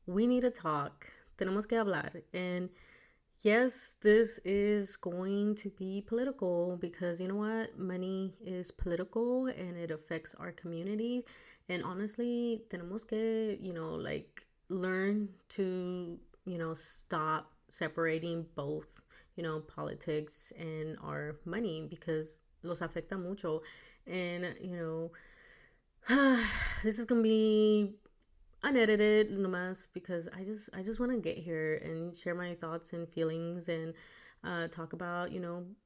we need to talk. Tenemos que hablar. And yes, this is going to be political because you know what? Money is political and it affects our community. And honestly, tenemos que, like learn to, stop separating both, politics and our money because los afecta mucho. And, this is going to be unedited nomás because I just want to get here and share my thoughts and feelings and talk about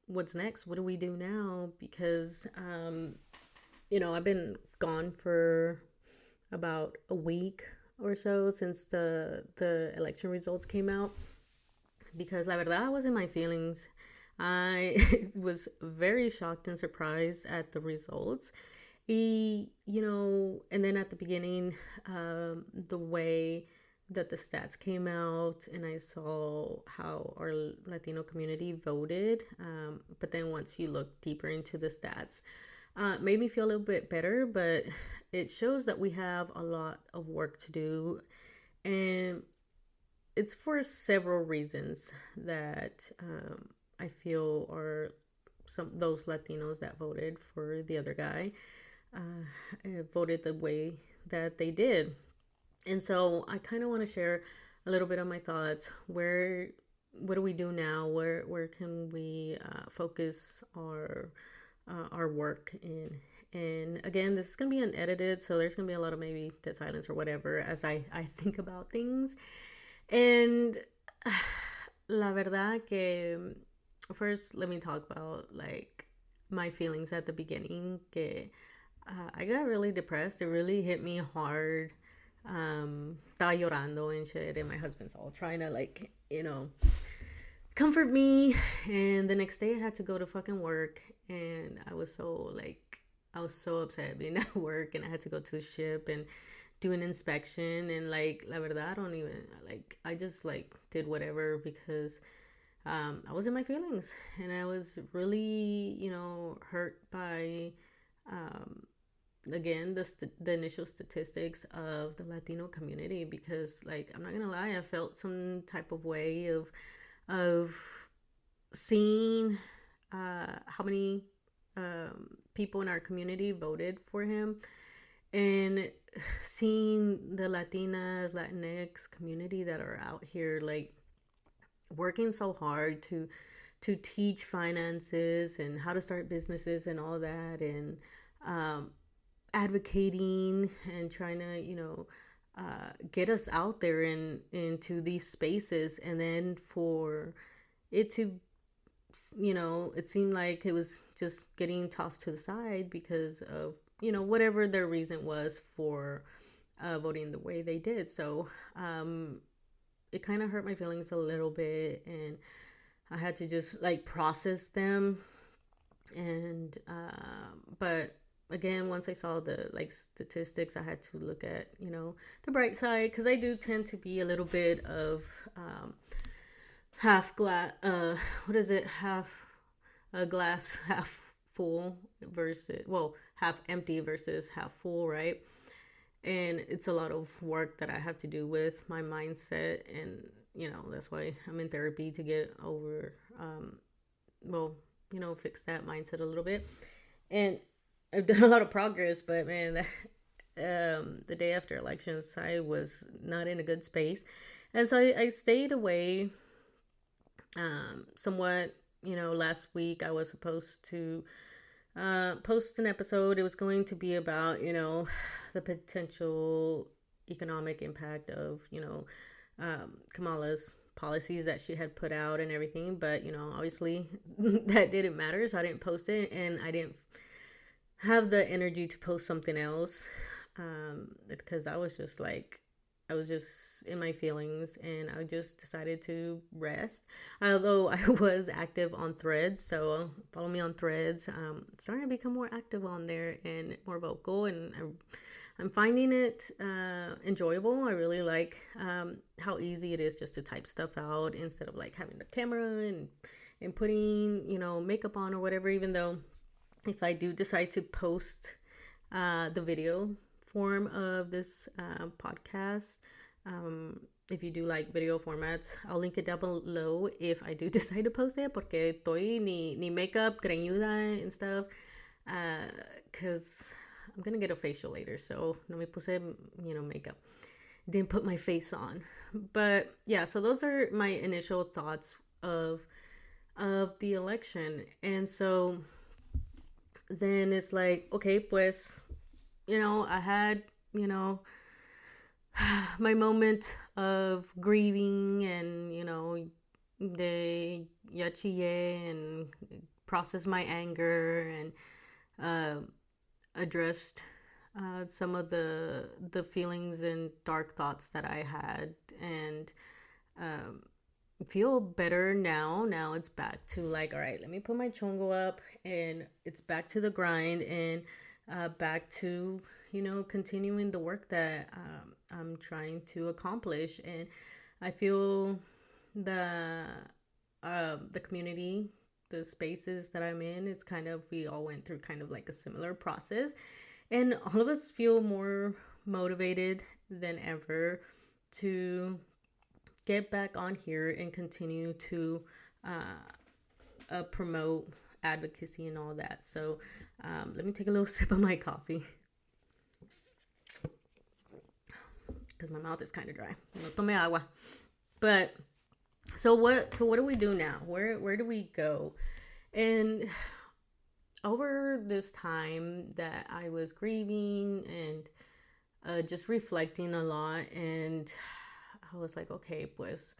what's next. What do we do now? Because I've been gone for about a week or so since the election results came out. Because la verdad, I was in my feelings. I was very shocked and surprised at the results. And then at the beginning, the way that the stats came out, and I saw how our Latino community voted. But then once you look deeper into the stats, made me feel a little bit better, but it shows that we have a lot of work to do. And it's for several reasons that I feel are some those Latinos that voted for the other guy voted the way that they did. And so I kind of want to share a little bit of my thoughts. What do we do now? Where can we focus our work in? And again, this is gonna be unedited, so there's gonna be a lot of maybe dead silence or whatever as I think about things. And la verdad que first, let me talk about like my feelings at the beginning. Que I got really depressed. It really hit me hard. Estaba llorando and shit, and my husband's all trying to like, comfort me. And the next day I had to go to fucking work, and I was so upset being at work, and I had to go to the ship and do an inspection. And like, la verdad, I don't even like. I just like did whatever because I was in my feelings, and I was really, hurt by um, again the initial statistics of the Latino community because like I'm not gonna lie, I felt some type of way of seeing how many people in our community voted for him, and seeing the Latinas, Latinx community that are out here like working so hard to teach finances and how to start businesses and all that, and um, advocating and trying to get us out there and into these spaces, and then for it to it seemed like it was just getting tossed to the side because of whatever their reason was for voting the way they did. So it kind of hurt my feelings a little bit, and I had to just like process them. And but again, once I saw the like statistics, I had to look at the bright side because I do tend to be a little bit of half glass. What is it? Half a glass half full versus half empty versus half full, right? And it's a lot of work that I have to do with my mindset, and that's why I'm in therapy to get over well fix that mindset a little bit. And I've done a lot of progress, but man, the day after elections I was not in a good space, and so I stayed away somewhat. Last week I was supposed to post an episode. It was going to be about the potential economic impact of Kamala's policies that she had put out and everything, but obviously that didn't matter, so I didn't post it, and I didn't have the energy to post something else because I was just in my feelings, and I just decided to rest. Although I was active on Threads, so follow me on Threads. Starting to become more active on there and more vocal, and I'm finding it enjoyable. I really like how easy it is just to type stuff out instead of like having the camera and putting makeup on or whatever. Even though if I do decide to post the video form of this podcast, if you do like video formats, I'll link it down below if I do decide to post it, porque estoy ni makeup, greñuda and stuff, because I'm gonna get a facial later, so no me puse, makeup. Didn't put my face on. But yeah, so those are my initial thoughts of the election. And so then it's like, okay, pues, I had, my moment of grieving and, de ya chillé and processed my anger and addressed some of the feelings and dark thoughts that I had, and feel better now. Now it's back to like, all right, let me put my chongo up, and it's back to the grind, and back to continuing the work that I'm trying to accomplish. And I feel the community, the spaces that I'm in, it's kind of, we all went through kind of like a similar process, and all of us feel more motivated than ever to get back on here and continue to promote advocacy and all that. So let me take a little sip of my coffee, because my mouth is kind of dry. No tome agua. But so what do we do now? Where do we go? And over this time that I was grieving and just reflecting a lot, and I was like, okay, pues,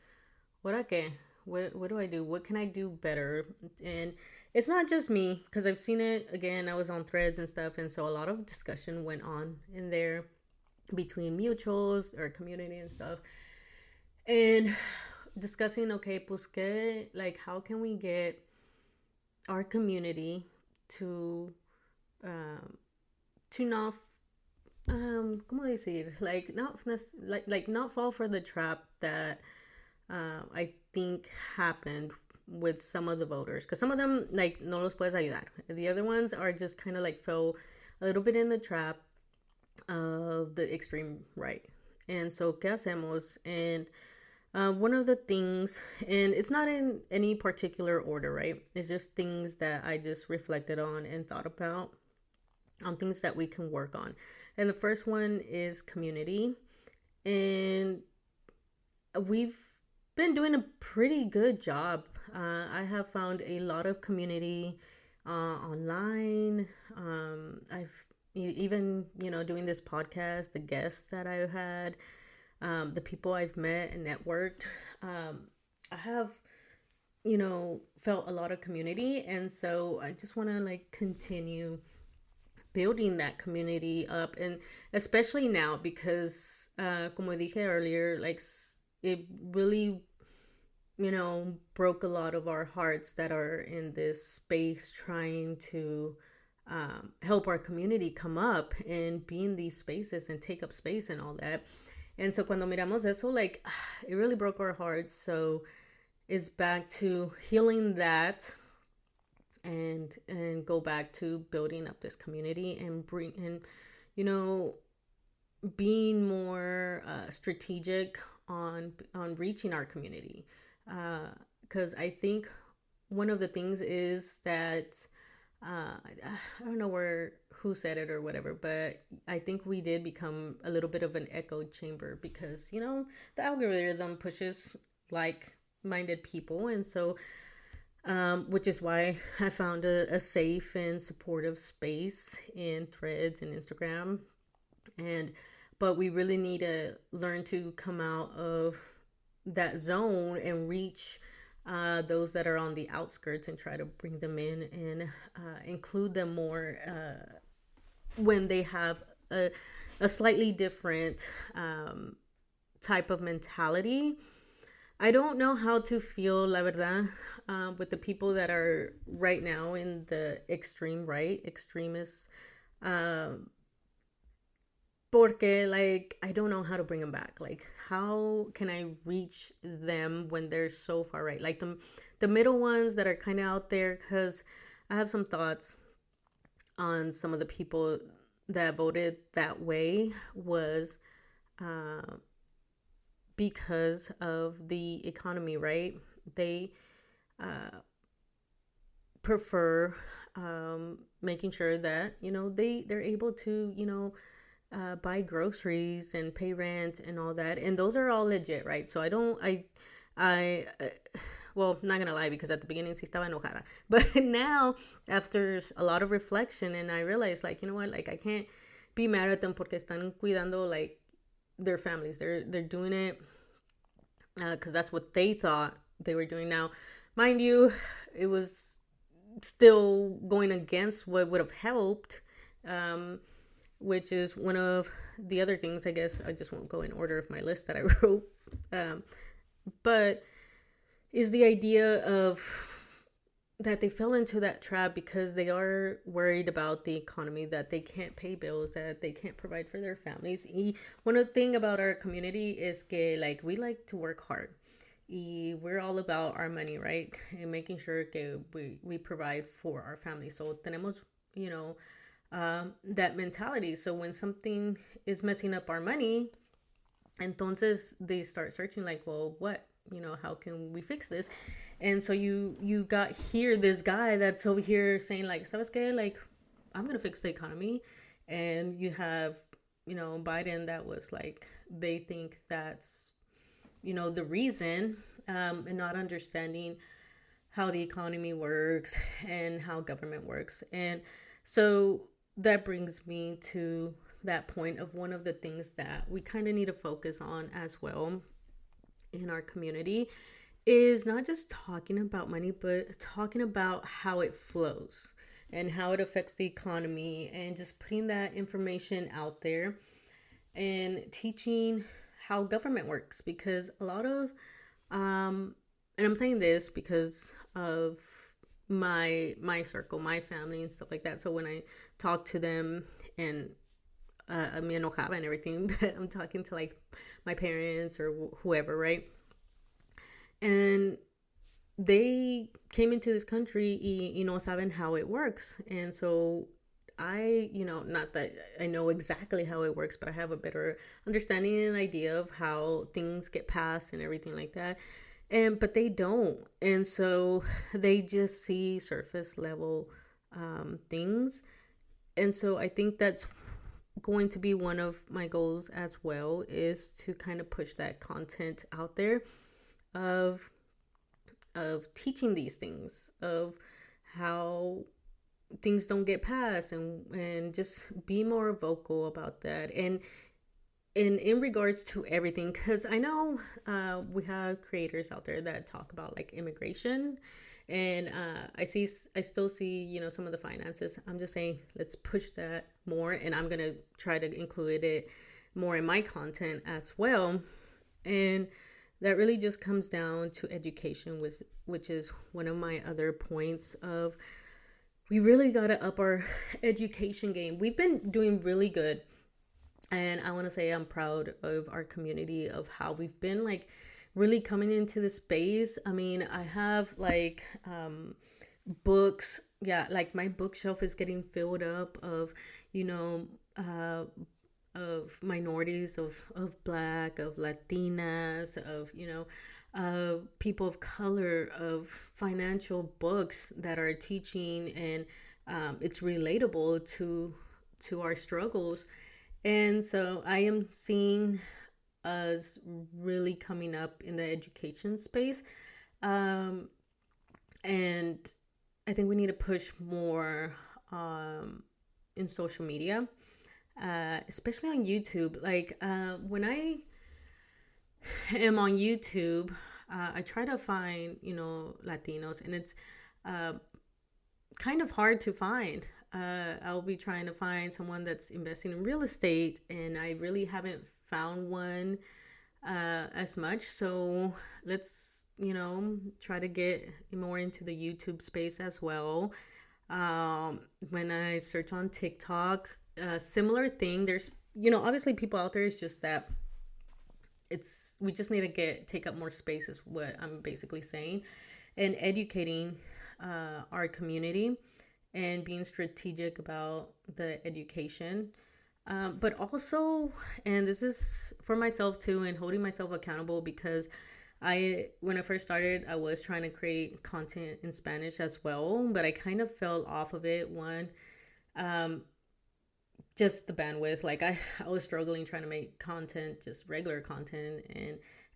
what do I do? What can I do better? And it's not just me, because I've seen it, again, I was on threads and stuff, and so a lot of discussion went on in there between mutuals or community and stuff, and discussing, okay, pues que, like, how can we get our community to not ¿cómo decir? Like not fall for the trap that I think happened with some of the voters, because some of them, like, no los puedes ayudar. The other ones are just kind of like fell a little bit in the trap of the extreme right. And so, ¿qué hacemos? And one of the things, and it's not in any particular order, right? It's just things that I just reflected on and thought about, on things that we can work on. And the first one is community. And we've been doing a pretty good job. I have found a lot of community online. I've even, doing this podcast, the guests that I've had, the people I've met and networked, I have, felt a lot of community. And so I just want to like continue building that community up, and especially now because, como dije earlier, like it really, broke a lot of our hearts that are in this space trying to help our community come up and be in these spaces and take up space and all that. And so cuando miramos eso, like, it really broke our hearts. So it's back to healing that and go back to building up this community and being more strategic on reaching our community. Because I think one of the things is that I don't know who said it or whatever, but I think we did become a little bit of an echo chamber, because the algorithm pushes like-minded people, and so which is why I found a safe and supportive space in Threads and Instagram. But we really need to learn to come out of that zone and reach those that are on the outskirts and try to bring them in and include them more when they have a slightly different type of mentality. I don't know how to feel, la verdad, with the people that are right now in the extreme right, extremists, porque, like, I don't know how to bring them back. Like, how can I reach them when they're so far right? Like, the middle ones that are kind of out there, because I have some thoughts on some of the people that voted that way, was because of the economy, right? They prefer making sure that, they're able to, buy groceries and pay rent and all that. And those are all legit, right? So well, not gonna lie, because at the beginning sí estaba enojada. But now, after a lot of reflection, and I realized, like, you know what, like, I can't be mad at them porque están cuidando, like, their families. They're doing it because that's what they thought they were doing. Now, mind you, it was still going against what would have helped, which is one of the other things. I guess I just won't go in order of my list that I wrote, but is the idea of that they fell into that trap because they are worried about the economy, that they can't pay bills, that they can't provide for their families. One of the thing about our community is que, like, we like to work hard. We're all about our money, right? And making sure que we provide for our family. So tenemos, that mentality. So when something is messing up our money, entonces they start searching, like, well, what? How can we fix this? And so you got here this guy that's over here saying, like, ¿sabes qué? Like, I'm going to fix the economy. And you have, Biden that was like, they think that's, the reason, and not understanding how the economy works and how government works. And so that brings me to that point of one of the things that we kind of need to focus on as well in our community is not just talking about money, but talking about how it flows and how it affects the economy, and just putting that information out there and teaching how government works. Because a lot of and I'm saying this because of my circle, my family and stuff like that. So when I talk to them, and me enojaba and everything, but I'm talking to, like, my parents or whoever, right? And they came into this country y no saben how it works. And so I, not that I know exactly how it works, but I have a better understanding and idea of how things get passed and everything like that. But they don't. And so they just see surface level things. And so I think that's going to be one of my goals as well, is to kind of push that content out there of teaching these things, of how things don't get passed, and just be more vocal about that. And in regards to everything, because I know we have creators out there that talk about, like, immigration, and I still see, some of the finances. I'm just saying, let's push that more, and I'm gonna try to include it more in my content as well. And that really just comes down to education, which is one of my other points of, we really got to up our education game. We've been doing really good. And I want to say I'm proud of our community, of how we've been, like, really coming into the space. I mean, I have, like, books. Yeah, like, my bookshelf is getting filled up of, of minorities, of Black, of Latinas, of, people of color, of financial books that are teaching, and it's relatable to our struggles. And so I am seeing us really coming up in the education space. And I think we need to push more in social media, especially on YouTube. Like, when I am on YouTube, I try to find, Latinos, and it's kind of hard to find. I'll be trying to find someone that's investing in real estate, and I really haven't found one as much. So let's, try to get more into the YouTube space as well. When I search on TikTok, similar thing. There's, obviously people out there. It's just that we just need to take up more space, is what I'm basically saying, and educating our community and being strategic about the education. But also, and this is for myself too, and holding myself accountable, because when I first started, I was trying to create content in Spanish as well, but I kind of fell off of it. One, um, just the bandwidth. Like I was struggling trying to make content, just regular content,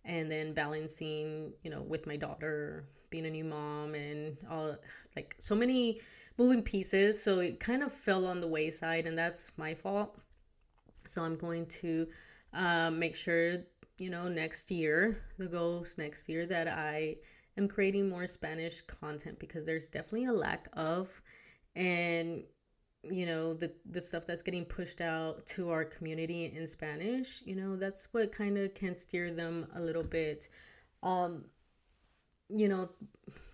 and then balancing, with my daughter, being a new mom, and all, like, so many moving pieces. So it kind of fell on the wayside, and that's my fault. So I'm going to make sure, next year, the goals next year, that I am creating more Spanish content, because there's definitely a lack of, and the stuff that's getting pushed out to our community in Spanish, that's what kind of can steer them a little bit, um, you know,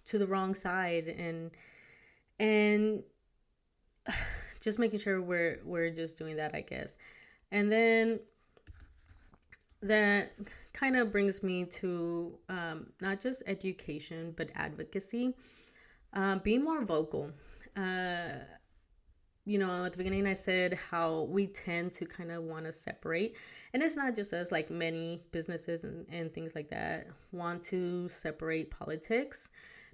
to the wrong side, and just making sure we're just doing that, I guess. And then that kind of brings me to not just education, but advocacy, being more vocal. At the beginning, I said how we tend to kind of want to separate. And it's not just us, like many businesses and things like that want to separate politics.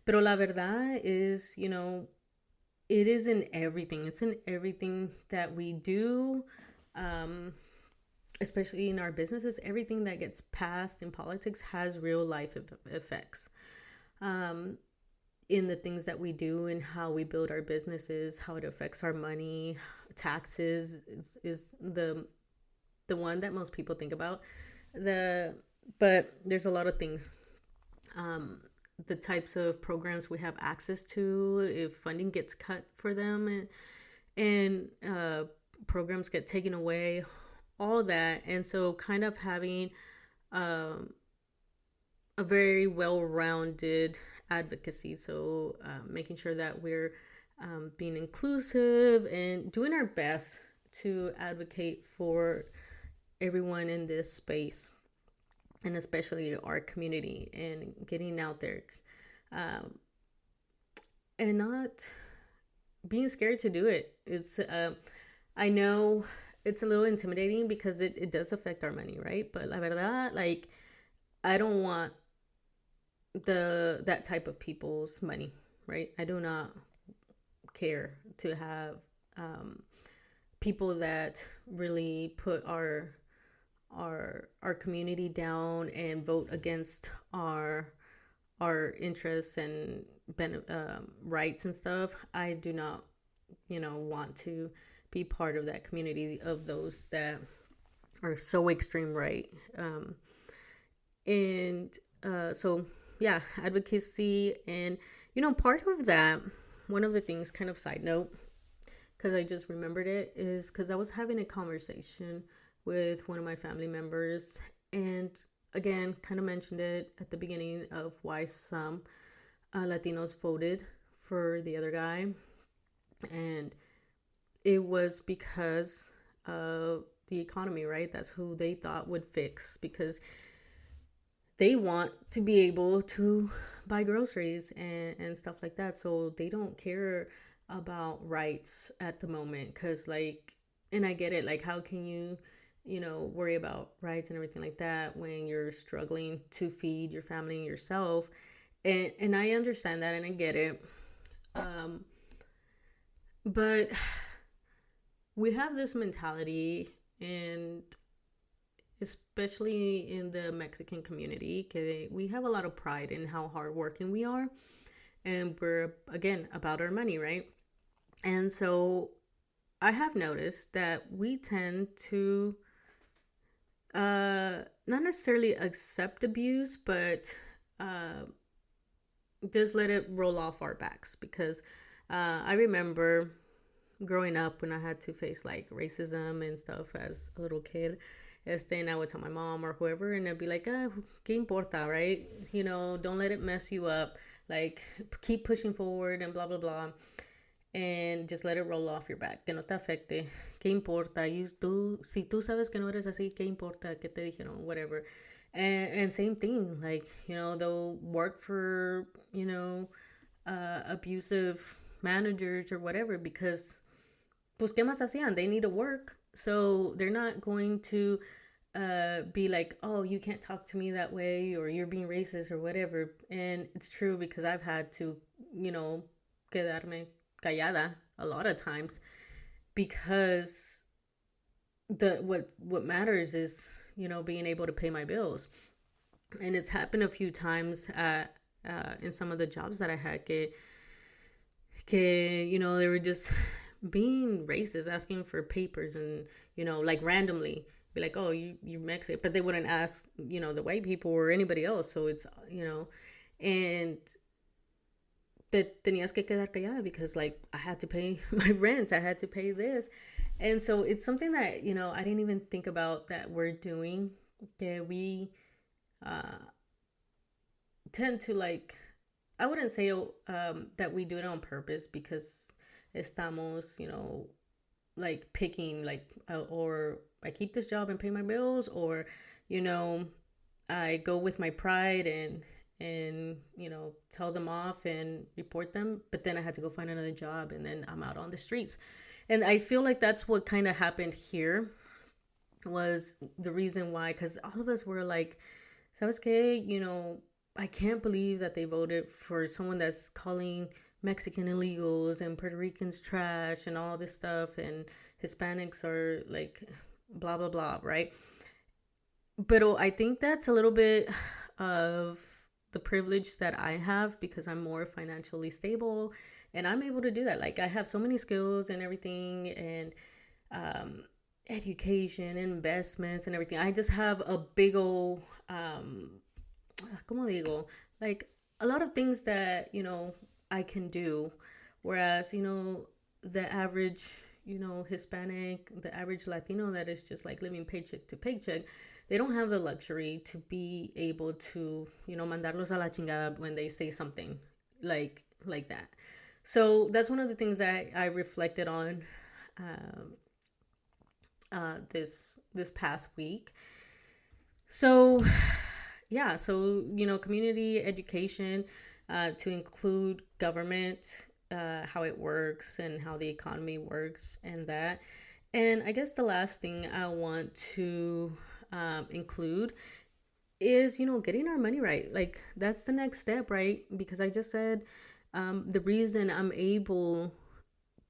Pero la verdad is, it is in everything. It's in everything that we do, especially in our businesses. Everything that gets passed in politics has real life effects. In the things that we do and how we build our businesses, how it affects our money. Taxes is the one that most people think about. But there's a lot of things. The types of programs we have access to, if funding gets cut for them, and programs get taken away, all that. And so kind of having a very well-rounded advocacy. So making sure that we're being inclusive and doing our best to advocate for everyone in this space, and especially our community, and getting out there, and not being scared to do it. It's I know it's a little intimidating, because it does affect our money, right? But la verdad, like, I don't want that type of people's money, right? I do not care to have people that really put our community down and vote against our interests and rights and stuff. I do not, want to be part of that community of those that are so extreme right. So yeah, advocacy. And part of that, one of the things, kind of side note, because I just remembered it, is because I was having a conversation with one of my family members, and again, kind of mentioned it at the beginning of why some Latinos voted for the other guy. And it was because of the economy, right? That's who they thought would fix, because they want to be able to buy groceries and stuff like that. So they don't care about rights at the moment. Because, like, and I get it, like, how can you, worry about rights and everything like that when you're struggling to feed your family and yourself? And I understand that, and I get it. But we have this mentality, and especially in the Mexican community, we have a lot of pride in how hardworking we are, and we're, again, about our money, right? And so I have noticed that we tend to not necessarily accept abuse, but just let it roll off our backs. Because I remember growing up when I had to face, like, racism and stuff as a little kid. And I would tell my mom or whoever, and I'd be like, ¿qué importa, right? Don't let it mess you up. Like, keep pushing forward and blah, blah, blah. And just let it roll off your back. Que no te afecte. ¿Qué importa? Si tú sabes que no eres así, ¿qué importa? ¿Qué te dijeron? Whatever. And same thing. Like, they'll work for, abusive managers or whatever, because, pues, ¿qué más hacían? They need to work. So they're not going to be like, oh, you can't talk to me that way, or you're being racist or whatever. And it's true, because I've had to, quedarme callada a lot of times, because what matters is, being able to pay my bills. And it's happened a few times in some of the jobs that I had, they were just being racist, asking for papers, and like randomly be like, oh, you're Mexican, but they wouldn't ask the white people or anybody else. So it's and te tenías que quedar callada, because like I had to pay my rent, I had to pay this. And so it's something that I didn't even think about that we're doing, that we tend to, like, I wouldn't say that we do it on purpose, because estamos, like picking, like, or I keep this job and pay my bills, or, I go with my pride and tell them off and report them, but then I had to go find another job, and then I'm out on the streets. And I feel like that's what kind of happened here, was the reason why, because all of us were like, ¿sabes qué? I can't believe that they voted for someone that's calling Mexican illegals and Puerto Ricans trash and all this stuff, and Hispanics are like blah, blah, blah, right? But I think that's a little bit of the privilege that I have, because I'm more financially stable and I'm able to do that. Like, I have so many skills and everything, and education, investments, and everything. I just have a big old como digo, like a lot of things that I can do, whereas the average Hispanic, the average Latino that is just like living paycheck to paycheck, they don't have the luxury to be able to mandarlos a la chingada when they say something like that. So that's one of the things that I reflected on this past week. So yeah, so community education, to include government, how it works and how the economy works, and that. And I guess the last thing I want to include is getting our money right. Like, that's the next step, right? Because I just said the reason I'm able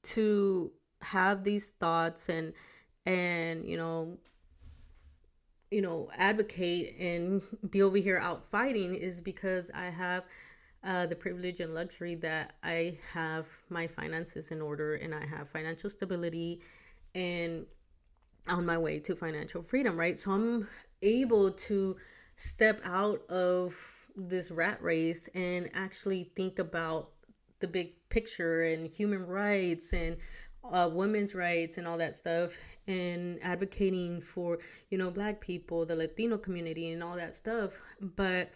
to have these thoughts and advocate and be over here out fighting is because I have the privilege and luxury that I have my finances in order, and I have financial stability, and on my way to financial freedom, right? So I'm able to step out of this rat race and actually think about the big picture and human rights and women's rights and all that stuff, and advocating for Black people, the Latino community, and all that stuff. But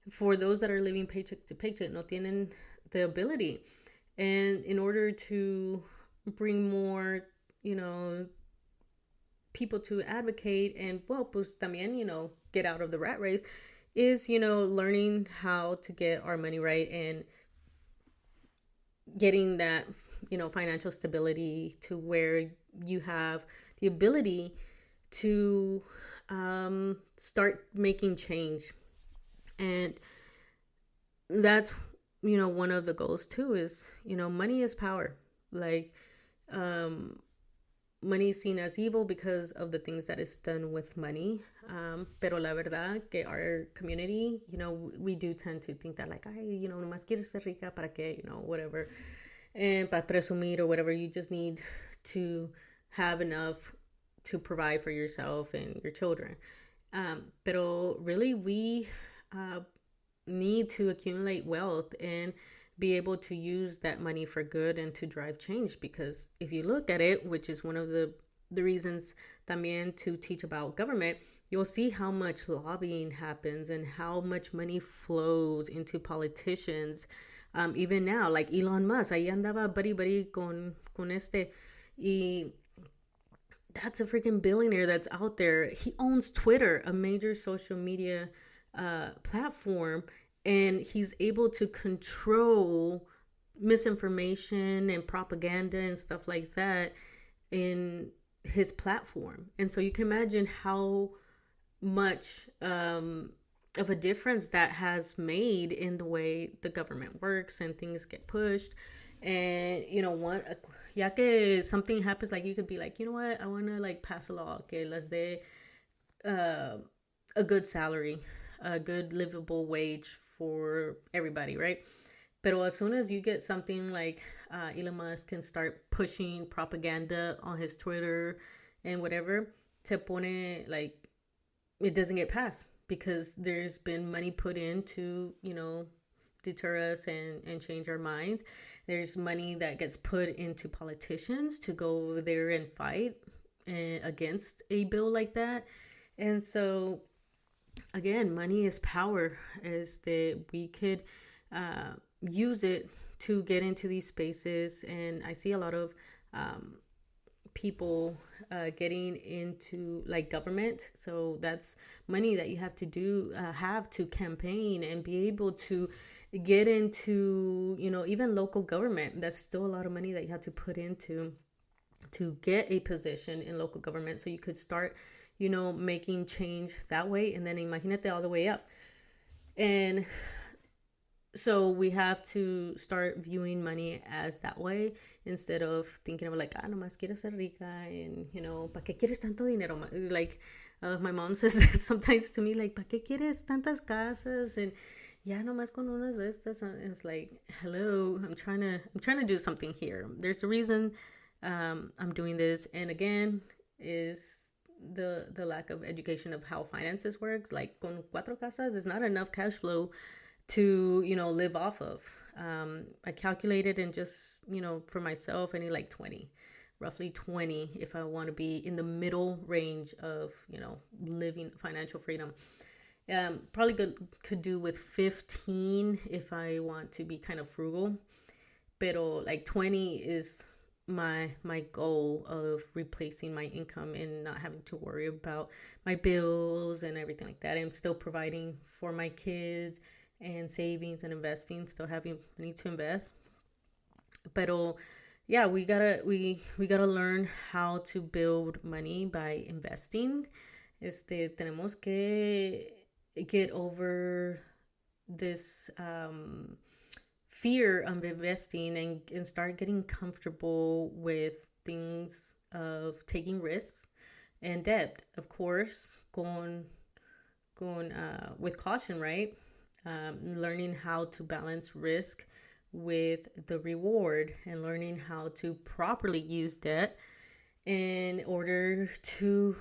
for those that are living paycheck to paycheck, no tienen the ability, and in order to bring more people to advocate, and well, pues también get out of the rat race, is learning how to get our money right, and getting that financial stability to where you have the ability to start making change. And that's one of the goals too, is money is power. Like, money is seen as evil because of the things that is done with money, pero la verdad que our community, we do tend to think that, like, ay, nomás quieres ser rica para qué, whatever, and para presumir or whatever. You just need to have enough to provide for yourself and your children, pero really we need to accumulate wealth and be able to use that money for good and to drive change. Because if you look at it, which is one of the reasons también to teach about government, you'll see how much lobbying happens and how much money flows into politicians. Even now, like Elon Musk, ahí andaba buddy con este, y that's a freaking billionaire that's out there. He owns Twitter, a major social media platform, and he's able to control misinformation and propaganda and stuff like that in his platform. And so you can imagine how much of a difference that has made in the way the government works and things get pushed. And ya que something happens, like you could be like, you know what, I want to like pass a law que les dé a good salary, a good livable wage for everybody, right? But as soon as you get something like Elon Musk can start pushing propaganda on his Twitter and whatever, te pone like it doesn't get passed because there's been money put in to, deter us and change our minds. There's money that gets put into politicians to go over there and fight against a bill like that. And so, again, money is power, is that we could use it to get into these spaces. And I see a lot of people getting into like government. So that's money that you have to campaign and be able to get into, even local government. That's still a lot of money that you have to put into to get a position in local government. So you could start, making change that way. And then imagínate all the way up. And so we have to start viewing money as that way instead of thinking of like, nomás quiero ser rica and, ¿para qué quieres tanto dinero? Like, my mom says that sometimes to me, like, ¿para qué quieres tantas casas? And ya nomás con unas de estas. And it's like, hello, I'm trying to do something here. There's a reason I'm doing this. And again, is the lack of education of how finances works. Like, con 4 casas is not enough cash flow to, live off of. I calculated and just, for myself, I need like roughly 20 if I want to be in the middle range of, living financial freedom. Probably could do with 15 if I want to be kind of frugal. Pero like 20 is my goal of replacing my income and not having to worry about my bills and everything like that. I'm still providing for my kids and savings and investing, still having money to invest. Pero yeah, we gotta learn how to build money by investing. Tenemos que get over this fear of investing and start getting comfortable with things of taking risks and debt, of course, going with caution, right? Learning how to balance risk with the reward and learning how to properly use debt in order to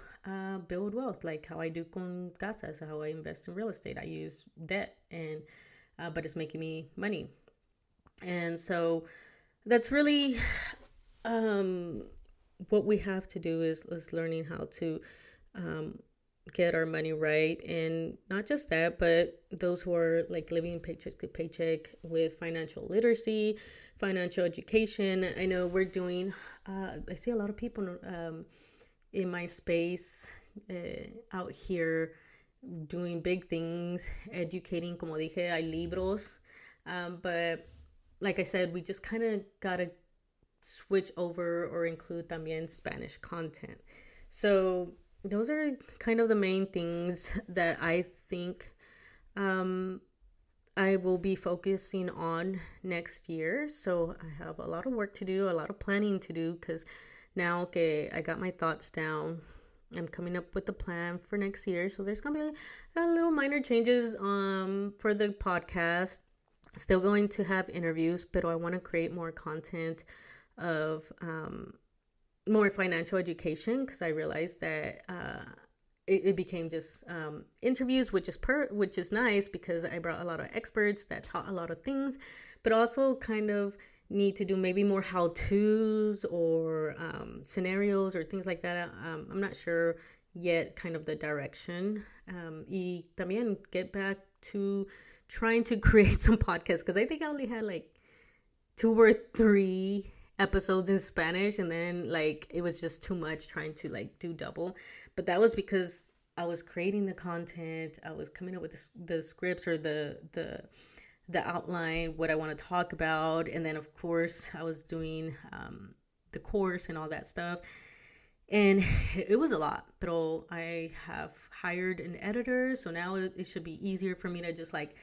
build wealth, like how I do con casas, how I invest in real estate. I use debt and but it's making me money. And so that's really what we have to do is learning how to get our money right. And not just that, but those who are like living paycheck to paycheck with financial literacy, financial education. I know we're doing, I see a lot of people in my space out here doing big things, educating, como dije, hay libros. But like I said, we just kind of got to switch over or include también Spanish content. So those are kind of the main things that I think I will be focusing on next year. So I have a lot of work to do, a lot of planning to do, because now I got my thoughts down. I'm coming up with the plan for next year. So there's going to be a little minor changes for the podcast. Still going to have interviews, but I want to create more content of more financial education, because I realized that it became just interviews, which is nice because I brought a lot of experts that taught a lot of things, but also kind of need to do maybe more how-tos or scenarios or things like that. I'm not sure yet kind of the direction. Y también get back to trying to create some podcasts, because I think I only had like 2 or 3 episodes in Spanish, and then like it was just too much trying to like do double. But that was because I was creating the content, I was coming up with the scripts or the outline, what I want to talk about, and then of course I was doing the course and all that stuff. And it was a lot, but I have hired an editor, so now it should be easier for me to just like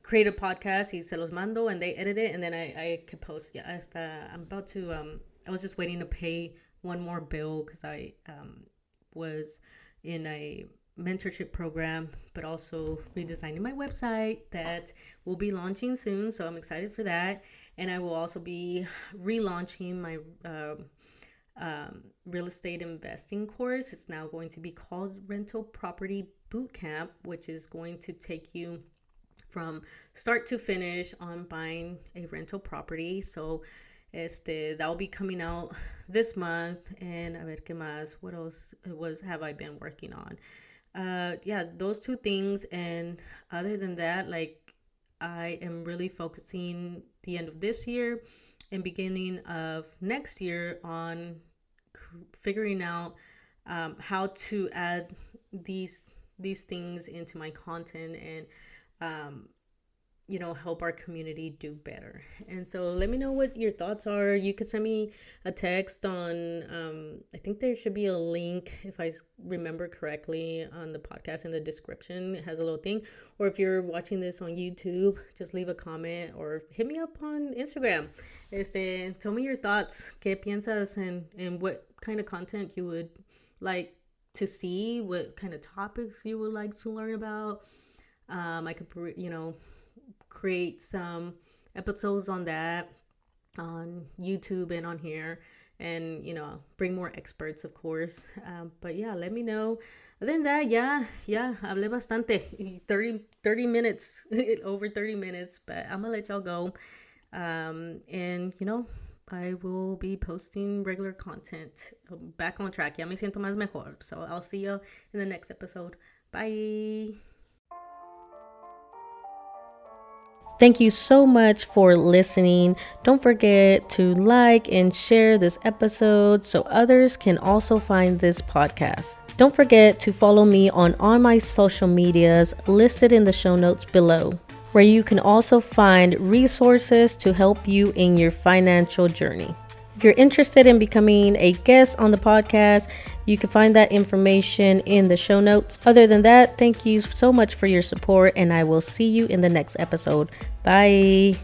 create a podcast y se los mando and they edit it, and then I could post. Yeah, I'm about to I was just waiting to pay one more bill because I was in a mentorship program, but also redesigning my website that will be launching soon, so I'm excited for that. And I will also be relaunching my real estate investing course. It's now going to be called Rental Property Bootcamp, which is going to take you from start to finish on buying a rental property. So that will be coming out this month. And a ver qué más, what else have I been working on? Yeah, those two things. And other than that, like, I am really focusing the end of this year and beginning of next year on figuring out how to add these things into my content and help our community do better. And so let me know what your thoughts are. You could send me a text on I think there should be a link, if I remember correctly, on the podcast in the description. It has a little thing. Or if you're watching this on YouTube, just leave a comment or hit me up on Instagram. Tell me your thoughts. ¿Qué piensas? And what kind of content you would like to see, what kind of topics you would like to learn about. I could create some episodes on that on YouTube and on here, and bring more experts, of course. But yeah, let me know. Other than that, yeah, hablé bastante. 30 minutes over 30 minutes, but I'm gonna let y'all go. And I will be posting regular content. Back on track. Ya me siento más mejor. So I'll see you in the next episode. Bye. Thank you so much for listening. Don't forget to like and share this episode so others can also find this podcast. Don't forget to follow me on all my social medias listed in the show notes below, where you can also find resources to help you in your financial journey. If you're interested in becoming a guest on the podcast, you can find that information in the show notes. Other than that, thank you so much for your support, and I will see you in the next episode. Bye.